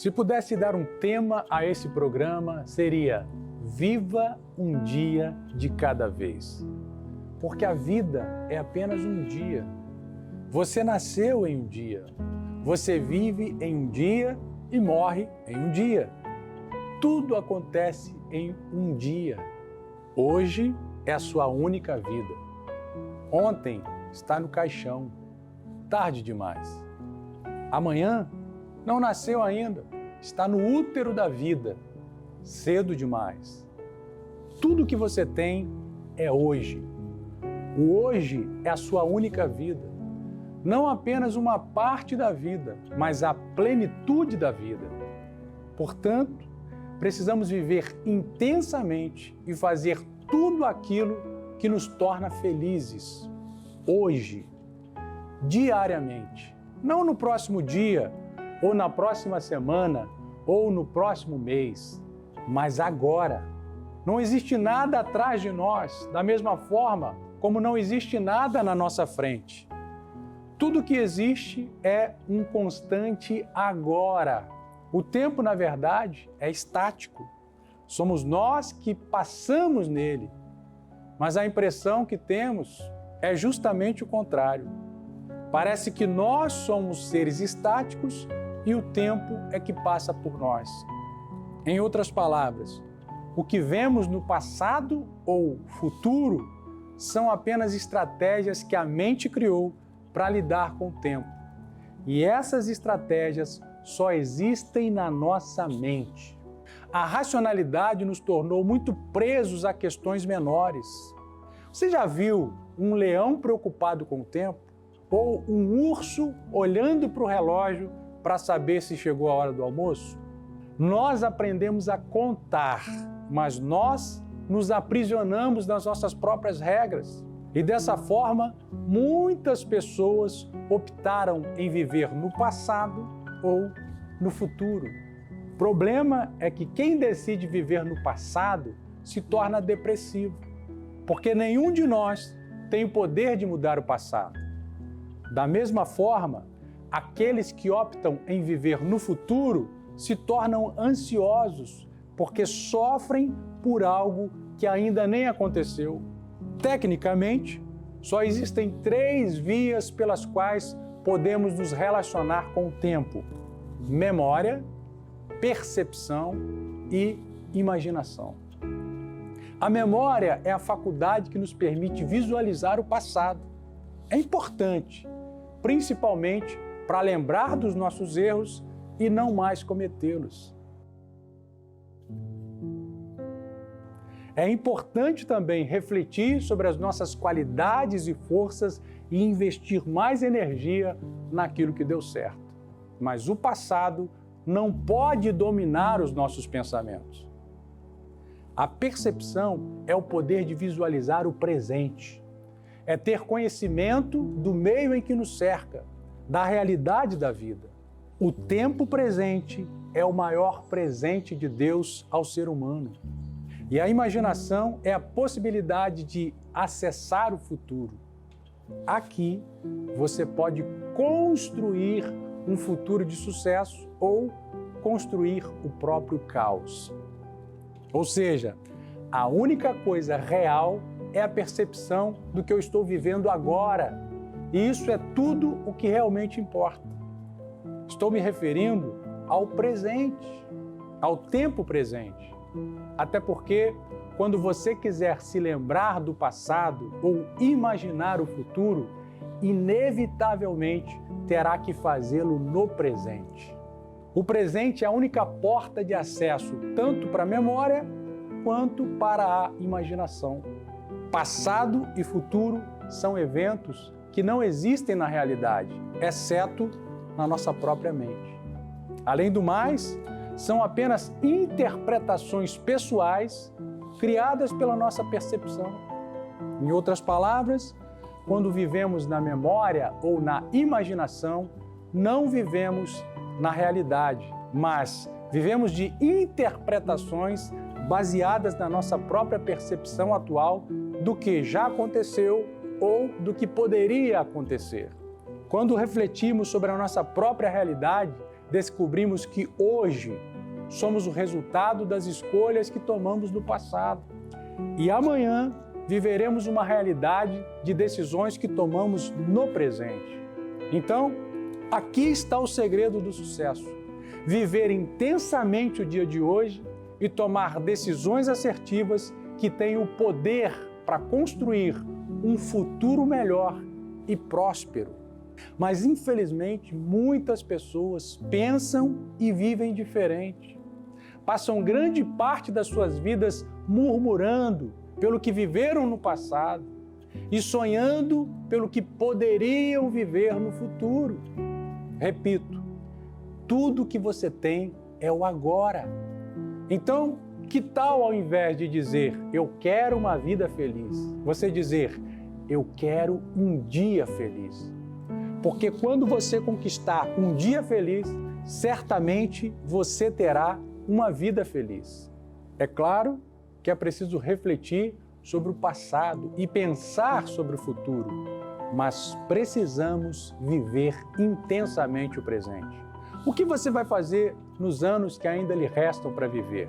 Se pudesse dar um tema a esse programa, seria Viva um dia de cada vez. Porque a vida é apenas um dia. Você nasceu em um dia. Você vive em um dia e morre em um dia. Tudo acontece em um dia. Hoje é a sua única vida. Ontem está no caixão. Tarde demais. Amanhã não nasceu ainda. Está no útero da vida. Cedo demais. Tudo que você tem é hoje. O hoje é a sua única vida. Não apenas uma parte da vida, mas a plenitude da vida. Portanto, precisamos viver intensamente e fazer tudo aquilo que nos torna felizes. Hoje, diariamente. Não no próximo dia, ou na próxima semana, ou no próximo mês, mas agora. Não existe nada atrás de nós, da mesma forma como não existe nada na nossa frente. Tudo que existe é um constante agora. O tempo, na verdade, é estático. Somos nós que passamos nele, mas a impressão que temos é justamente o contrário. Parece que nós somos seres estáticos e o tempo é que passa por nós. Em outras palavras, o que vemos no passado ou futuro são apenas estratégias que a mente criou para lidar com o tempo. E essas estratégias só existem na nossa mente. A racionalidade nos tornou muito presos a questões menores. Você já viu um leão preocupado com o tempo? Ou um urso olhando para o relógio para saber se chegou a hora do almoço? Nós aprendemos a contar, mas nós nos aprisionamos nas nossas próprias regras. E dessa forma, muitas pessoas optaram em viver no passado ou no futuro. O problema é que quem decide viver no passado se torna depressivo, porque nenhum de nós tem o poder de mudar o passado. Da mesma forma, aqueles que optam em viver no futuro se tornam ansiosos, porque sofrem por algo que ainda nem aconteceu. Tecnicamente, só existem 3 vias pelas quais podemos nos relacionar com o tempo: memória, percepção e imaginação. A memória é a faculdade que nos permite visualizar o passado. É importante, principalmente para lembrar dos nossos erros e não mais cometê-los. É importante também refletir sobre as nossas qualidades e forças e investir mais energia naquilo que deu certo. Mas o passado não pode dominar os nossos pensamentos. A percepção é o poder de visualizar o presente. É ter conhecimento do meio em que nos cerca, da realidade da vida. O tempo presente é o maior presente de Deus ao ser humano. E a imaginação é a possibilidade de acessar o futuro. Aqui você pode construir um futuro de sucesso ou construir o próprio caos. Ou seja, a única coisa real é a percepção do que eu estou vivendo agora. E isso é tudo o que realmente importa. Estou me referindo ao presente, ao tempo presente. Até porque, quando você quiser se lembrar do passado ou imaginar o futuro, inevitavelmente terá que fazê-lo no presente. O presente é a única porta de acesso tanto para a memória quanto para a imaginação. Passado e futuro são eventos que não existem na realidade, exceto na nossa própria mente. Além do mais, são apenas interpretações pessoais criadas pela nossa percepção. Em outras palavras, quando vivemos na memória ou na imaginação, não vivemos na realidade, mas vivemos de interpretações baseadas na nossa própria percepção atual do que já aconteceu ou do que poderia acontecer. Quando refletimos sobre a nossa própria realidade, descobrimos que hoje somos o resultado das escolhas que tomamos no passado. E amanhã viveremos uma realidade de decisões que tomamos no presente. Então, aqui está o segredo do sucesso: viver intensamente o dia de hoje e tomar decisões assertivas que têm o poder para construir um futuro melhor e próspero. Mas, infelizmente, muitas pessoas pensam e vivem diferente. Passam grande parte das suas vidas murmurando pelo que viveram no passado e sonhando pelo que poderiam viver no futuro. Repito, tudo que você tem é o agora. Então, que tal, ao invés de dizer, eu quero uma vida feliz, você dizer, eu quero um dia feliz? Porque quando você conquistar um dia feliz, certamente você terá uma vida feliz. É claro que é preciso refletir sobre o passado e pensar sobre o futuro, mas precisamos viver intensamente o presente. O que você vai fazer nos anos que ainda lhe restam para viver?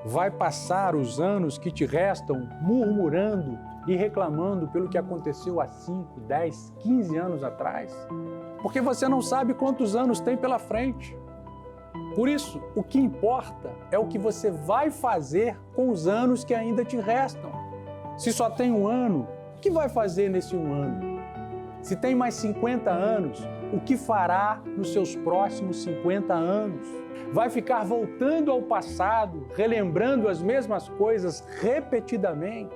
Vai passar os anos que te restam murmurando e reclamando pelo que aconteceu há 5, 10, 15 anos atrás? Porque você não sabe quantos anos tem pela frente. Por isso, o que importa é o que você vai fazer com os anos que ainda te restam. Se só tem um ano, o que vai fazer nesse um ano? Se tem mais 50 anos, o que fará nos seus próximos 50 anos? Vai ficar voltando ao passado, relembrando as mesmas coisas repetidamente?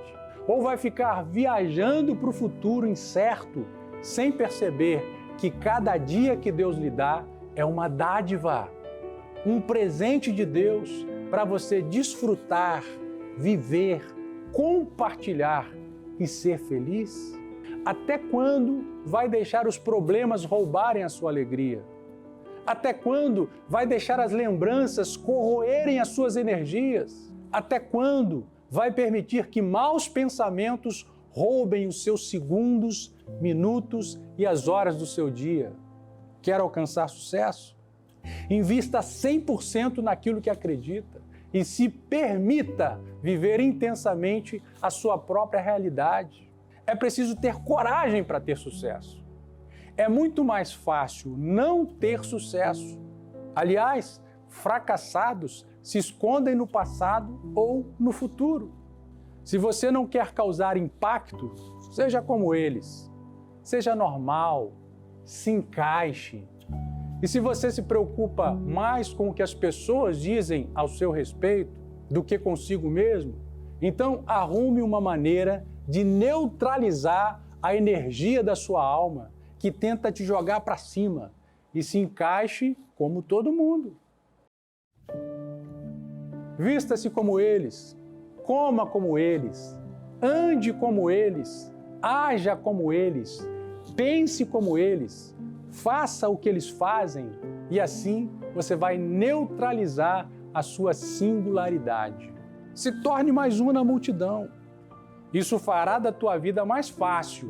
Ou vai ficar viajando para o futuro incerto, sem perceber que cada dia que Deus lhe dá é uma dádiva, um presente de Deus para você desfrutar, viver, compartilhar e ser feliz? Até quando vai deixar os problemas roubarem a sua alegria? Até quando vai deixar as lembranças corroerem as suas energias? Até quando vai permitir que maus pensamentos roubem os seus segundos, minutos e as horas do seu dia? Quer alcançar sucesso? Invista 100% naquilo que acredita e se permita viver intensamente a sua própria realidade. É preciso ter coragem para ter sucesso. É muito mais fácil não ter sucesso. Aliás, fracassados se escondem no passado ou no futuro. Se você não quer causar impacto, seja como eles. Seja normal, se encaixe. E se você se preocupa mais com o que as pessoas dizem ao seu respeito do que consigo mesmo, então arrume uma maneira de neutralizar a energia da sua alma que tenta te jogar para cima e se encaixe como todo mundo. Vista-se como eles, coma como eles, ande como eles, haja como eles, pense como eles, faça o que eles fazem e assim você vai neutralizar a sua singularidade. Se torne mais um na multidão. Isso fará da tua vida mais fácil,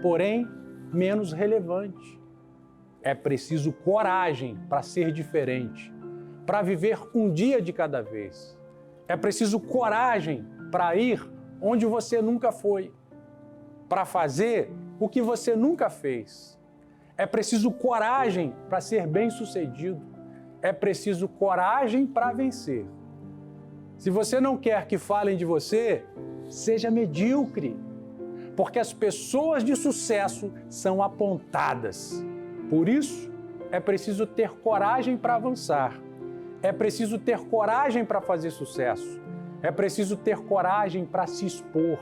porém menos relevante. É preciso coragem para ser diferente, para viver um dia de cada vez. É preciso coragem para ir onde você nunca foi, para fazer o que você nunca fez. É preciso coragem para ser bem-sucedido. É preciso coragem para vencer. Se você não quer que falem de você, seja medíocre, porque as pessoas de sucesso são apontadas. Por isso, é preciso ter coragem para avançar. É preciso ter coragem para fazer sucesso. É preciso ter coragem para se expor.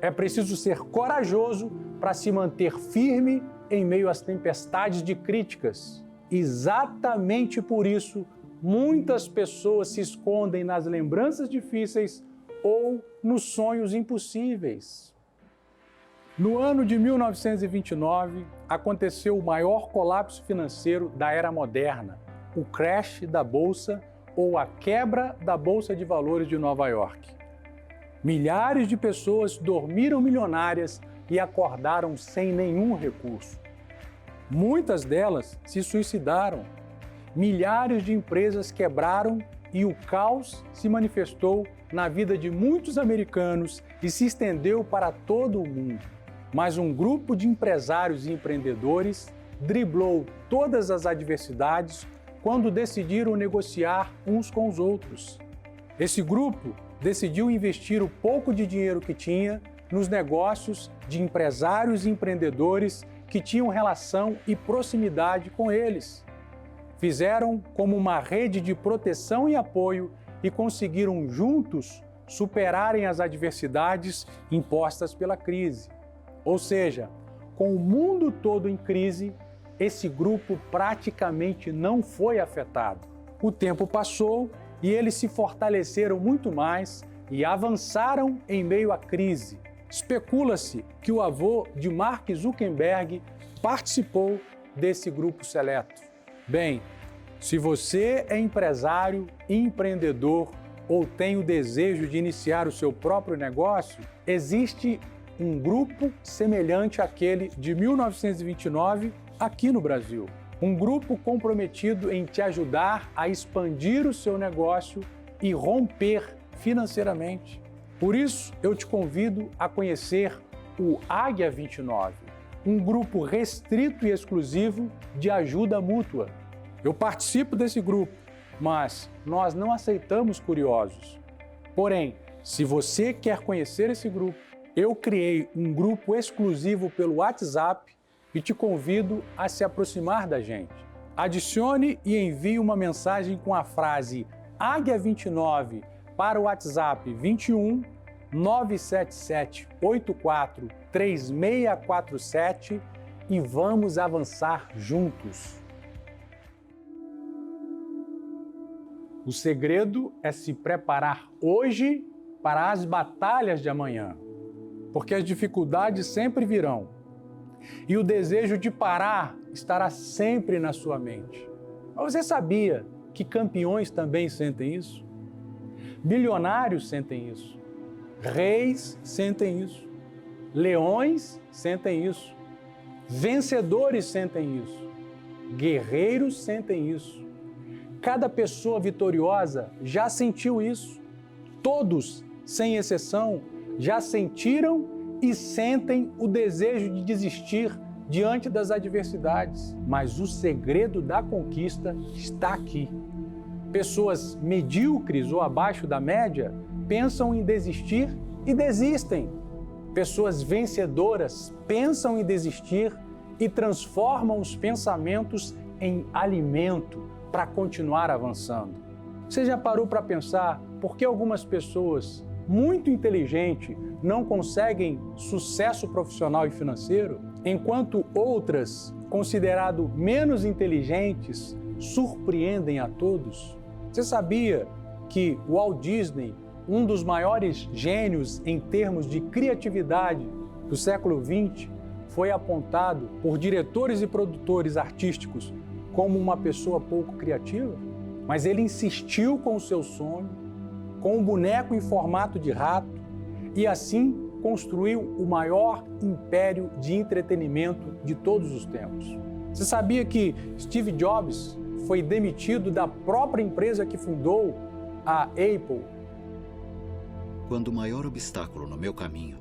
É preciso ser corajoso para se manter firme em meio às tempestades de críticas. Exatamente por isso, muitas pessoas se escondem nas lembranças difíceis ou nos sonhos impossíveis. No ano de 1929, aconteceu o maior colapso financeiro da era moderna, o crash da Bolsa ou a quebra da Bolsa de Valores de Nova York. Milhares de pessoas dormiram milionárias e acordaram sem nenhum recurso. Muitas delas se suicidaram. milhares de empresas quebraram e o caos se manifestou na vida de muitos americanos e se estendeu para todo o mundo. Mas um grupo de empresários e empreendedores driblou todas as adversidades quando decidiram negociar uns com os outros. Esse grupo decidiu investir o pouco de dinheiro que tinha nos negócios de empresários e empreendedores que tinham relação e proximidade com eles. Fizeram como uma rede de proteção e apoio e conseguiram juntos superarem as adversidades impostas pela crise. Ou seja, com o mundo todo em crise, esse grupo praticamente não foi afetado. O tempo passou e eles se fortaleceram muito mais e avançaram em meio à crise. Especula-se que o avô de Mark Zuckerberg participou desse grupo seleto. Bem, se você é empresário, empreendedor ou tem o desejo de iniciar o seu próprio negócio, existe um grupo semelhante àquele de 1929 aqui no Brasil. Um grupo comprometido em te ajudar a expandir o seu negócio e romper financeiramente. Por isso, eu te convido a conhecer o Águia 29, um grupo restrito e exclusivo de ajuda mútua. Eu participo desse grupo, mas nós não aceitamos curiosos. Porém, se você quer conhecer esse grupo, eu criei um grupo exclusivo pelo WhatsApp e te convido a se aproximar da gente. Adicione e envie uma mensagem com a frase Águia 29 para o WhatsApp 21 977 84 3647 e vamos avançar juntos. O segredo é se preparar hoje para as batalhas de amanhã, porque as dificuldades sempre virão e o desejo de parar estará sempre na sua mente. Mas você sabia que campeões também sentem isso? Bilionários sentem isso. Reis sentem isso. Leões sentem isso. Vencedores sentem isso. Guerreiros sentem isso. Cada pessoa vitoriosa já sentiu isso. Todos, sem exceção, já sentiram e sentem o desejo de desistir diante das adversidades. Mas o segredo da conquista está aqui. Pessoas medíocres ou abaixo da média pensam em desistir e desistem. Pessoas vencedoras pensam em desistir e transformam os pensamentos em alimento para continuar avançando. Você já parou para pensar por que algumas pessoas muito inteligentes não conseguem sucesso profissional e financeiro, enquanto outras, consideradas menos inteligentes, surpreendem a todos? Você sabia que Walt Disney, um dos maiores gênios em termos de criatividade do século XX, foi apontado por diretores e produtores artísticos como uma pessoa pouco criativa? Mas ele insistiu com o seu sonho, com um boneco em formato de rato, e assim construiu o maior império de entretenimento de todos os tempos. Você sabia que Steve Jobs foi demitido da própria empresa que fundou, a Apple? Quando o maior obstáculo no meu caminho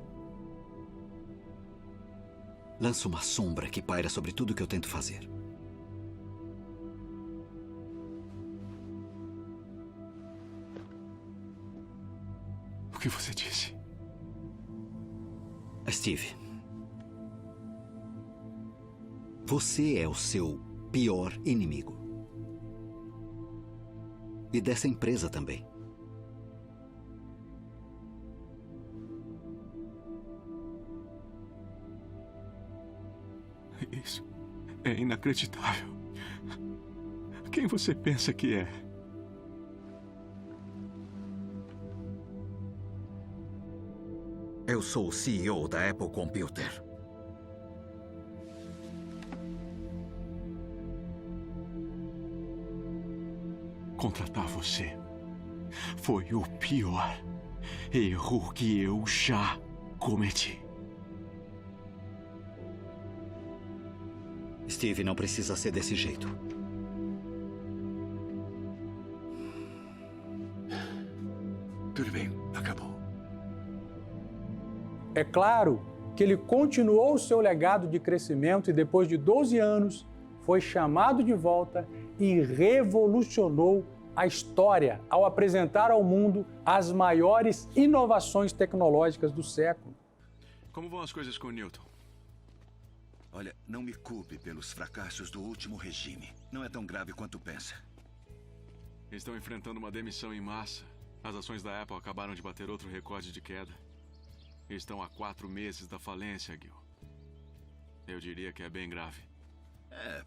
lança uma sombra que paira sobre tudo que eu tento fazer. O que você disse? Steve, você é o seu pior inimigo. E dessa empresa também. Isso é inacreditável. Quem você pensa que é? Eu sou o CEO da Apple Computer. Contratar você foi o pior erro que eu já cometi. Steve, não precisa ser desse jeito. Tudo bem, acabou. É claro que ele continuou seu legado de crescimento e depois de 12 anos foi chamado de volta e revolucionou a história ao apresentar ao mundo as maiores inovações tecnológicas do século. Como vão as coisas com o Newton? Olha, não me culpe pelos fracassos do último regime. Não é tão grave quanto pensa. Estão enfrentando uma demissão em massa. As ações da Apple acabaram de bater outro recorde de queda. Estão há 4 meses da falência, Gil. Eu diria que é bem grave.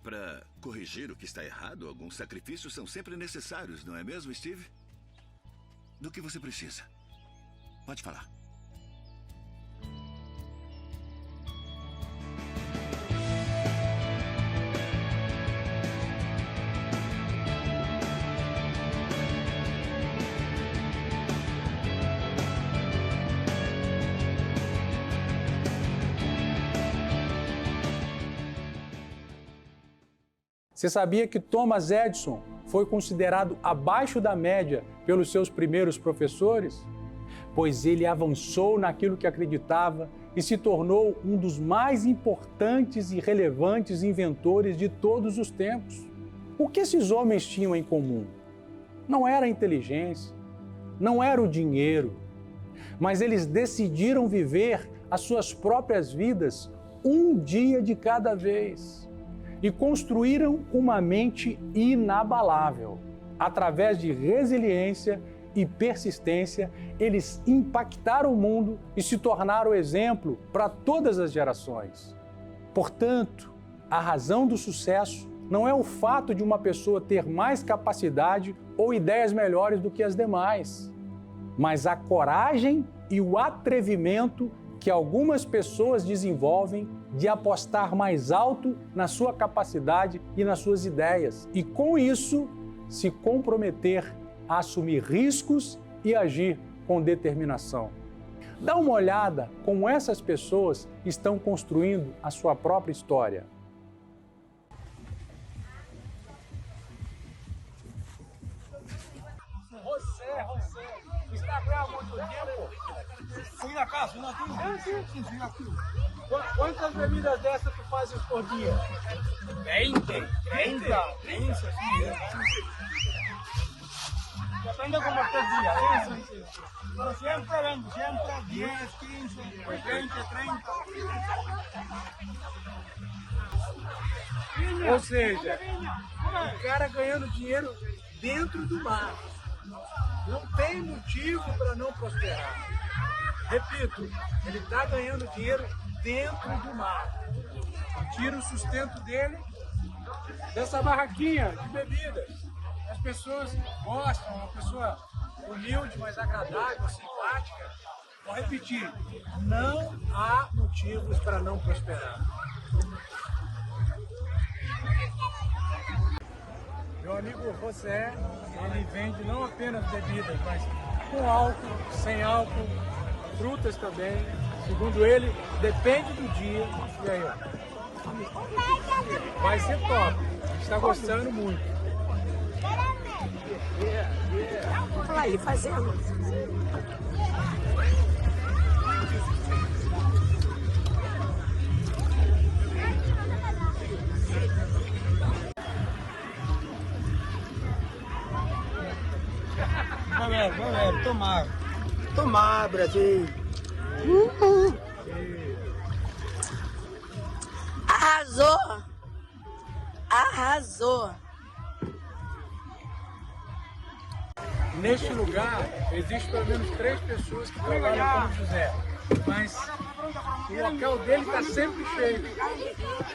Para corrigir o que está errado, alguns sacrifícios são sempre necessários, não é mesmo, Steve? Do que você precisa? Pode falar. Você sabia que Thomas Edison foi considerado abaixo da média pelos seus primeiros professores? Pois ele avançou naquilo que acreditava e se tornou um dos mais importantes e relevantes inventores de todos os tempos. O que esses homens tinham em comum? Não era a inteligência, não era o dinheiro, mas eles decidiram viver as suas próprias vidas um dia de cada vez. E construíram uma mente inabalável. Através de resiliência e persistência, eles impactaram o mundo e se tornaram exemplo para todas as gerações. Portanto, a razão do sucesso não é o fato de uma pessoa ter mais capacidade ou ideias melhores do que as demais, mas a coragem e o atrevimento que algumas pessoas desenvolvem de apostar mais alto na sua capacidade e nas suas ideias e, com isso, se comprometer a assumir riscos e agir com determinação. Dá uma olhada como essas pessoas estão construindo a sua própria história. José, está aqui há muito tempo? Fui aqui. Sim, aqui. Quantas bebidas dessas tu fazes por dia? 20, 30, 15, sim. Depende como estés dia. Sim. Pero siempre vendo, 10, 15, 20, 30. Ou seja, o cara ganhando dinheiro dentro do mar. Não tem motivo para não prosperar. Repito, ele está ganhando dinheiro dentro do mar. Tira o sustento dele dessa barraquinha de bebidas. As pessoas gostam, uma pessoa humilde, mas agradável, simpática. Vou repetir, não há motivos para não prosperar. Meu amigo José, ele vende não apenas bebidas, mas com álcool, sem álcool, frutas também. Segundo ele, depende do dia. E aí, ó. Vai ser top. Está gostando muito. Olha aí, fazendo. Galera, tomar, Brasil. Arrasou. Neste lugar, existe pelo menos 3 pessoas que trabalham como José, mas o local dele está sempre cheio,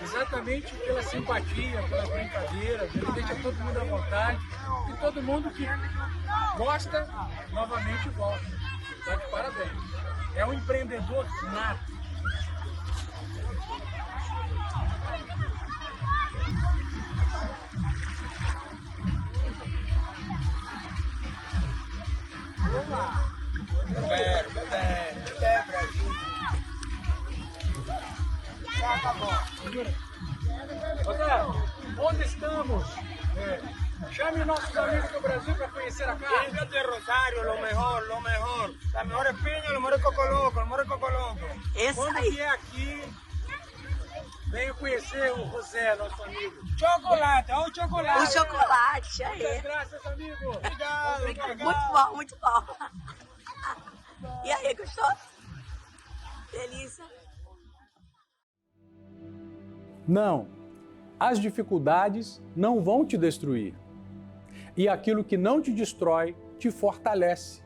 exatamente pela simpatia, pelas brincadeiras, ele deixa todo mundo à vontade e todo mundo que gosta, novamente volta. Está de parabéns. É um empreendedor nato. Onde estamos? Chame nossos amigos do Brasil para conhecer a casa. Venga de Rosario, lo mejor. A mejor es piña, lo mejor es coco loco, lo mejor es coco loco. Esse Quando aí. vier aqui, venha conhecer o José, nosso amigo. Chocolate, olha o chocolate. O chocolate aí. Muitas graças, amigo. Obrigado, obrigado. Muito bom, muito bom. E aí, gostou? Delícia. Não, as dificuldades não vão te destruir. E aquilo que não te destrói, te fortalece.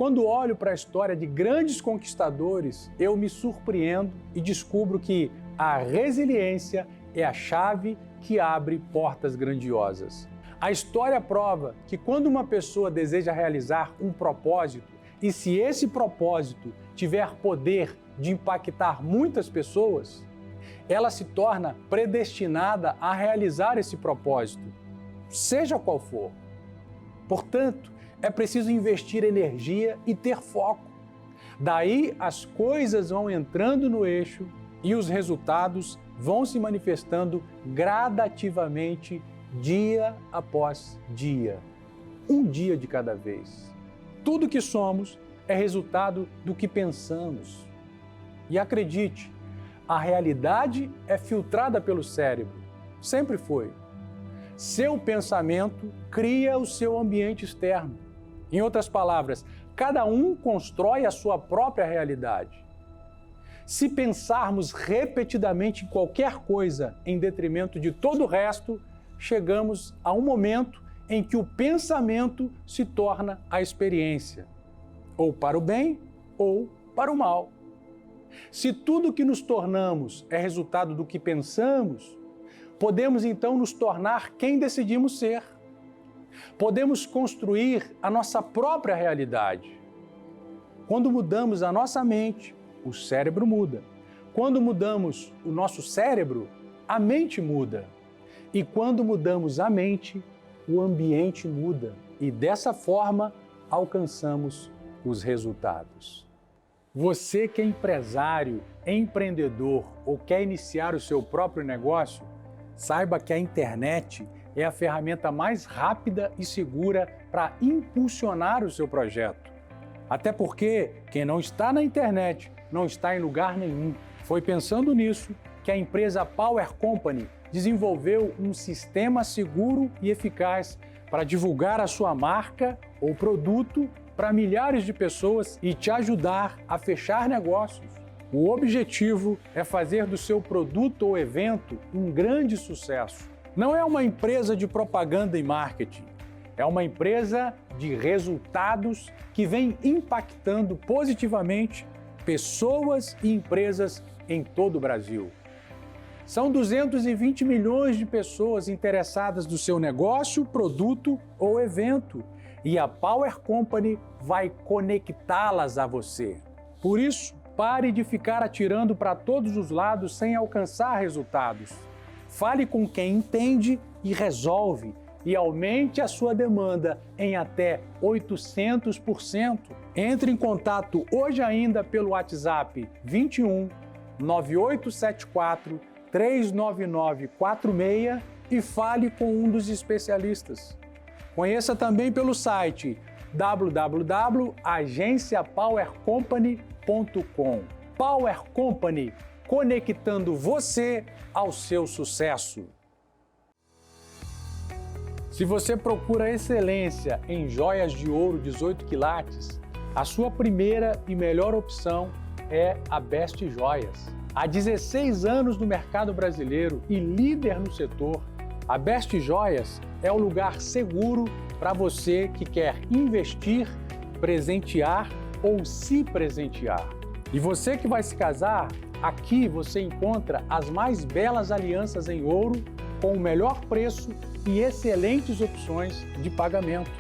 Quando olho para a história de grandes conquistadores, eu me surpreendo e descubro que a resiliência é a chave que abre portas grandiosas. A história prova que quando uma pessoa deseja realizar um propósito, e se esse propósito tiver poder de impactar muitas pessoas, ela se torna predestinada a realizar esse propósito, seja qual for. Portanto, é preciso investir energia e ter foco. Daí as coisas vão entrando no eixo e os resultados vão se manifestando gradativamente, dia após dia, um dia de cada vez. Tudo que somos é resultado do que pensamos. E acredite, a realidade é filtrada pelo cérebro, sempre foi. Seu pensamento cria o seu ambiente externo. Em outras palavras, cada um constrói a sua própria realidade. Se pensarmos repetidamente em qualquer coisa em detrimento de todo o resto, chegamos a um momento em que o pensamento se torna a experiência, ou para o bem ou para o mal. Se tudo que nos tornamos é resultado do que pensamos, podemos então nos tornar quem decidimos ser. Podemos construir a nossa própria realidade. Quando mudamos a nossa mente, o cérebro muda. Quando mudamos o nosso cérebro, a mente muda. E quando mudamos a mente, o ambiente muda. E dessa forma, alcançamos os resultados. Você que é empresário, empreendedor ou quer iniciar o seu próprio negócio, saiba que a internet é a ferramenta mais rápida e segura para impulsionar o seu projeto. Até porque quem não está na internet não está em lugar nenhum. Foi pensando nisso que a empresa Power Company desenvolveu um sistema seguro e eficaz para divulgar a sua marca ou produto para milhares de pessoas e te ajudar a fechar negócios. O objetivo é fazer do seu produto ou evento um grande sucesso. Não é uma empresa de propaganda e marketing, é uma empresa de resultados que vem impactando positivamente pessoas e empresas em todo o Brasil. São 220 milhões de pessoas interessadas no seu negócio, produto ou evento, e a Power Company vai conectá-las a você. Por isso, pare de ficar atirando para todos os lados sem alcançar resultados. Fale com quem entende e resolve e aumente a sua demanda em até 800%. Entre em contato hoje ainda pelo WhatsApp 21 9874 39946 e fale com um dos especialistas. Conheça também pelo site www.agenciapowercompany.com. Power Company, conectando você ao seu sucesso. Se você procura excelência em joias de ouro 18 quilates, a sua primeira e melhor opção é a Best Joias. Há 16 anos no mercado brasileiro e líder no setor, a Best Joias é o lugar seguro para você que quer investir, presentear ou se presentear. E você que vai se casar, aqui você encontra as mais belas alianças em ouro com o melhor preço e excelentes opções de pagamento.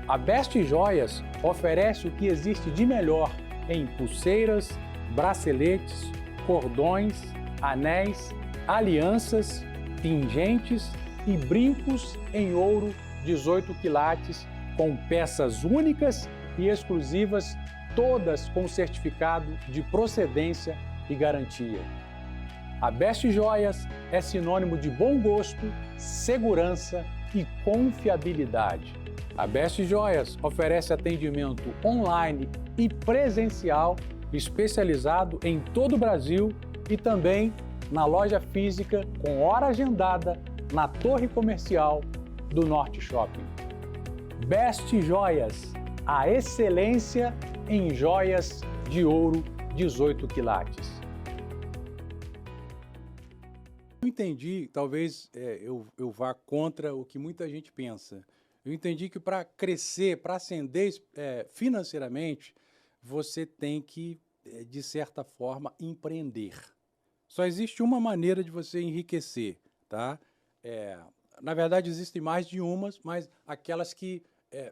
A Best Joias oferece o que existe de melhor em pulseiras, braceletes, cordões, anéis, alianças, pingentes e brincos em ouro 18 quilates com peças únicas e exclusivas, todas com certificado de procedência e garantia. A Best Joias é sinônimo de bom gosto, segurança e confiabilidade. A Best Joias oferece atendimento online e presencial especializado em todo o Brasil e também na loja física com hora agendada na Torre Comercial do Norte Shopping. Best Joias, a excelência em joias de ouro 18 quilates. Eu entendi, talvez eu vá contra o que muita gente pensa. Eu entendi que para crescer, para ascender financeiramente, você tem que, de certa forma, empreender. Só existe uma maneira de você enriquecer, tá? Na verdade, existem mais de umas, mas aquelas que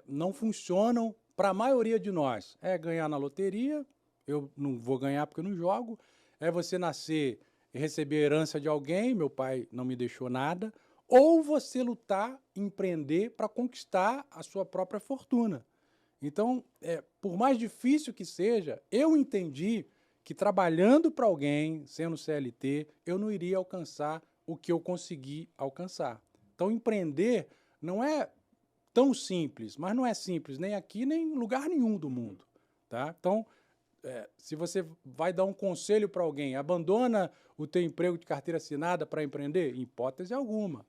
não funcionam para a maioria de nós. É ganhar na loteria, eu não vou ganhar porque eu não jogo. É você nascer e receber a herança de alguém, meu pai não me deixou nada. Ou você lutar, empreender para conquistar a sua própria fortuna. Então, por mais difícil que seja, eu entendi que trabalhando para alguém, sendo CLT, eu não iria alcançar o que eu consegui alcançar. Então, empreender não é tão simples, mas não é simples nem aqui, nem em lugar nenhum do mundo. Tá? Então, se você vai dar um conselho para alguém, abandona o teu emprego de carteira assinada para empreender? Em hipótese alguma.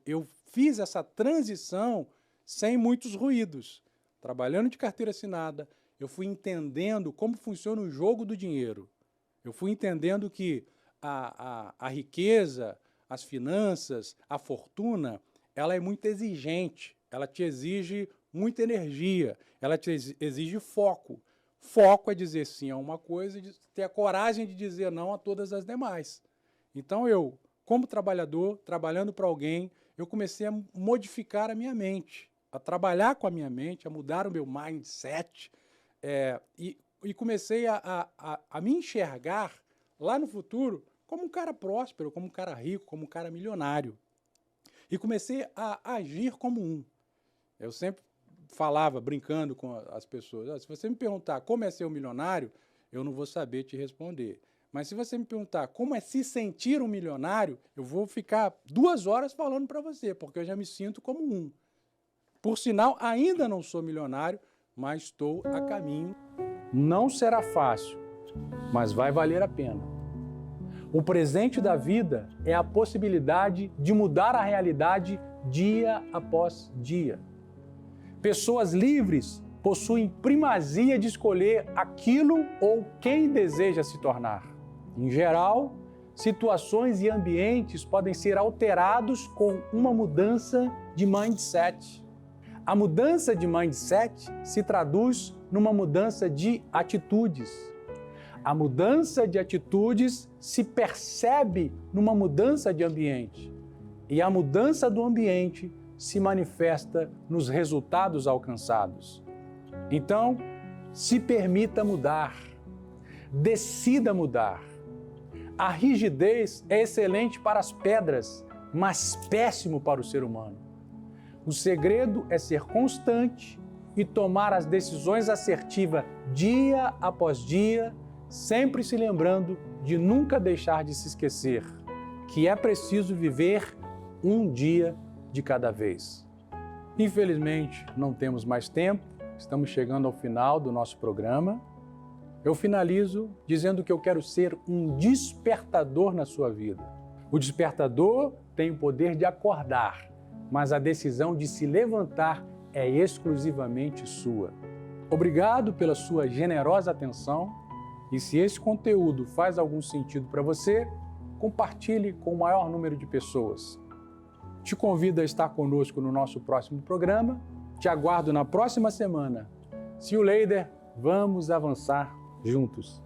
Eu fiz essa transição sem muitos ruídos. Trabalhando de carteira assinada, eu fui entendendo como funciona o jogo do dinheiro. Eu fui entendendo que a riqueza, as finanças, a fortuna, ela é muito exigente. Ela te exige muita energia, ela te exige foco. Foco é dizer sim a uma coisa e ter a coragem de dizer não a todas as demais. Então como trabalhador, trabalhando para alguém, eu comecei a modificar a minha mente, a trabalhar com a minha mente, a mudar o meu mindset e comecei a me enxergar lá no futuro como um cara próspero, como um cara rico, como um cara milionário. E comecei a agir como um. Eu sempre falava, brincando com as pessoas, se você me perguntar como é ser um milionário, eu não vou saber te responder. Mas se você me perguntar como é se sentir um milionário, eu vou ficar 2 horas falando para você, porque eu já me sinto como um. Por sinal, ainda não sou milionário, mas estou a caminho. Não será fácil, mas vai valer a pena. O presente da vida é a possibilidade de mudar a realidade dia após dia. Pessoas livres possuem primazia de escolher aquilo ou quem deseja se tornar. Em geral, situações e ambientes podem ser alterados com uma mudança de mindset. A mudança de mindset se traduz numa mudança de atitudes. A mudança de atitudes se percebe numa mudança de ambiente. E a mudança do ambiente se manifesta nos resultados alcançados. Então, se permita mudar. Decida mudar. A rigidez é excelente para as pedras, mas péssimo para o ser humano. O segredo é ser constante e tomar as decisões assertivas dia após dia, sempre se lembrando de nunca deixar de se esquecer que é preciso viver um dia de cada vez. Infelizmente, não temos mais tempo, estamos chegando ao final do nosso programa. Eu finalizo dizendo que eu quero ser um despertador na sua vida. O despertador tem o poder de acordar, mas a decisão de se levantar é exclusivamente sua. Obrigado pela sua generosa atenção e se esse conteúdo faz algum sentido para você, compartilhe com o maior número de pessoas. Te convido a estar conosco no nosso próximo programa. Te aguardo na próxima semana. See you later. Vamos avançar juntos.